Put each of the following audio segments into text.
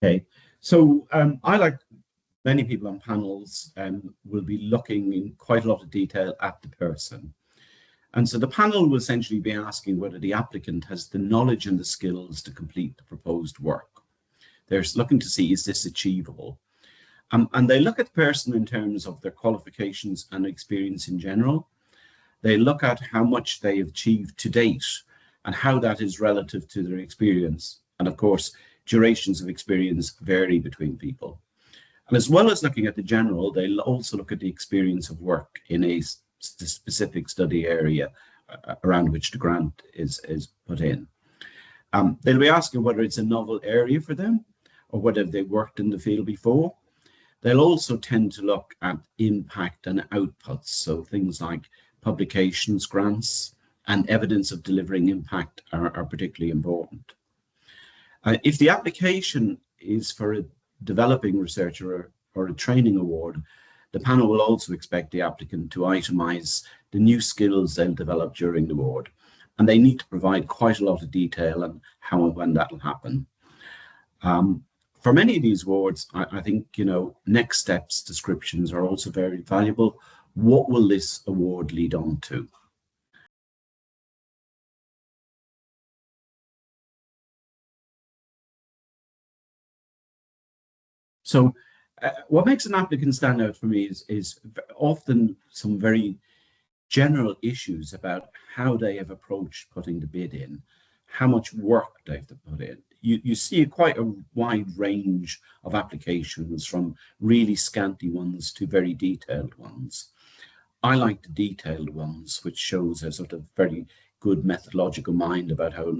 Okay, so I, like many people on panels, will be looking in quite a lot of detail at the person. And so the panel will essentially be asking whether the applicant has the knowledge and the skills to complete the proposed work. They're looking to see, is this achievable? And they look at the person in terms of their qualifications and experience in general. They look at how much they have achieved to date and how that is relative to their experience. And of course, durations of experience vary between people. And as well as looking at the general, they'll also look at the experience of work in a specific study area around which the grant is put in. They'll be asking whether it's a novel area for them or whether they've worked in the field before. They'll also tend to look at impact and outputs, so things like publications, grants, and evidence of delivering impact are particularly important. If the application is for a developing researcher or a training award, the panel will also expect the applicant to itemize the new skills they'll develop during the award, and they need to provide quite a lot of detail on how and when that will happen. For many of these awards, I think, next steps descriptions are also very valuable. What will this award lead on to? So what makes an applicant stand out for me is often some very general issues about how they have approached putting the bid in, how much work they have to put in. You see quite a wide range of applications, from really scanty ones to very detailed ones. I like the detailed ones, which shows a sort of very good methodological mind about how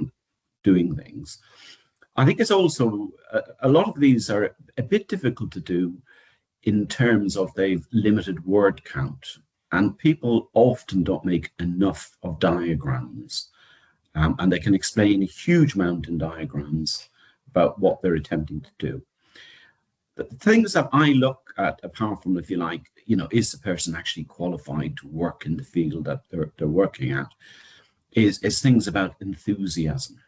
doing things. I think it's also, a lot of these are a bit difficult to do in terms of they've limited word count, and people often don't make enough of diagrams. And they can explain a huge amount in diagrams about what they're attempting to do. But the things that I look at, apart from, if you like, is the person actually qualified to work in the field that they're working at, is things about enthusiasm,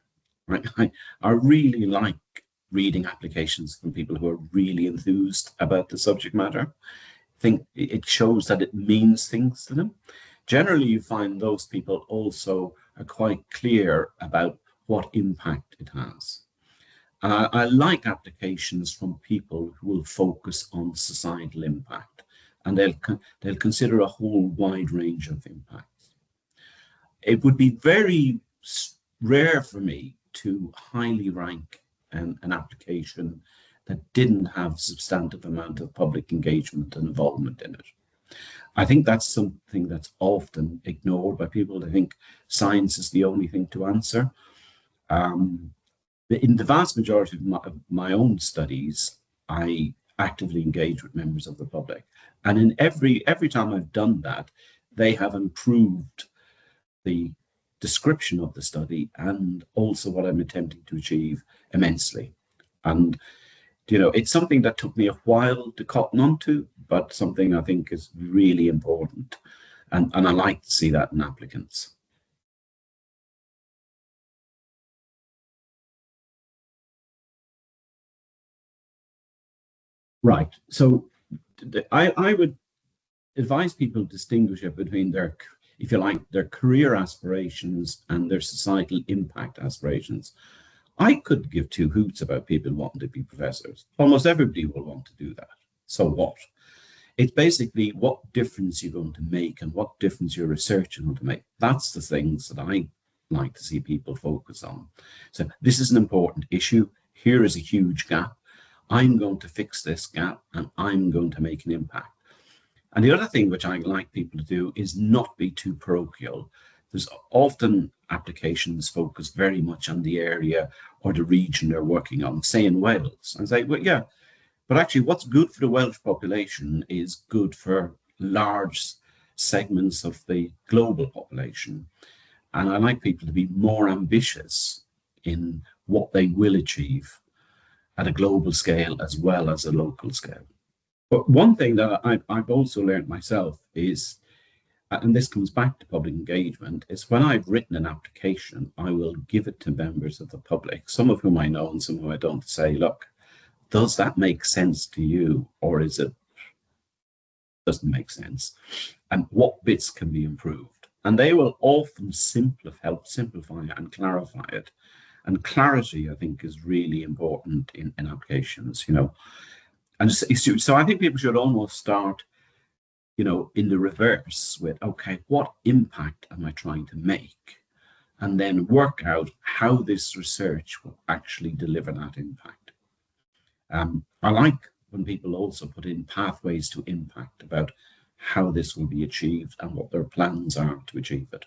right? I really like reading applications from people who are really enthused about the subject matter. I think it shows that it means things to them. Generally, you find those people also are quite clear about what impact it has. I like applications from people who will focus on societal impact, and they'll consider a whole wide range of impacts. It would be very rare for me to highly rank an application that didn't have a substantive amount of public engagement and involvement in it. I think that's something that's often ignored by people. They think science is the only thing to answer. In the vast majority of my own studies, I actively engage with members of the public. And in every time I've done that, they have improved the description of the study and also what I'm attempting to achieve immensely. And it's something that took me a while to cotton onto, but something I think is really important. And I like to see that in applicants. Right. So I would advise people to distinguish it between their, if you like, their career aspirations and their societal impact aspirations. I could give two hoots about people wanting to be professors. Almost everybody will want to do that. So what? It's basically what difference you're going to make and what difference your research is going to make. That's the things that I like to see people focus on. So this is an important issue. Here is a huge gap. I'm going to fix this gap and I'm going to make an impact. And the other thing which I like people to do is not be too parochial. There's often applications focus very much on the area or the region they're working on, say in Wales, and say, well, yeah, but actually what's good for the Welsh population is good for large segments of the global population. And I like people to be more ambitious in what they will achieve at a global scale as well as a local scale. But one thing that I've also learned myself is, and this comes back to public engagement, is when I've written an application, I will give it to members of the public, some of whom I know and some whom I don't, say, look, does that make sense to you, or is it doesn't make sense? And what bits can be improved? And they will often help simplify and clarify it. And clarity, I think, is really important in applications, And so I think people should almost start, in the reverse with, okay, what impact am I trying to make? And then work out how this research will actually deliver that impact. I like when people also put in pathways to impact about how this will be achieved and what their plans are to achieve it.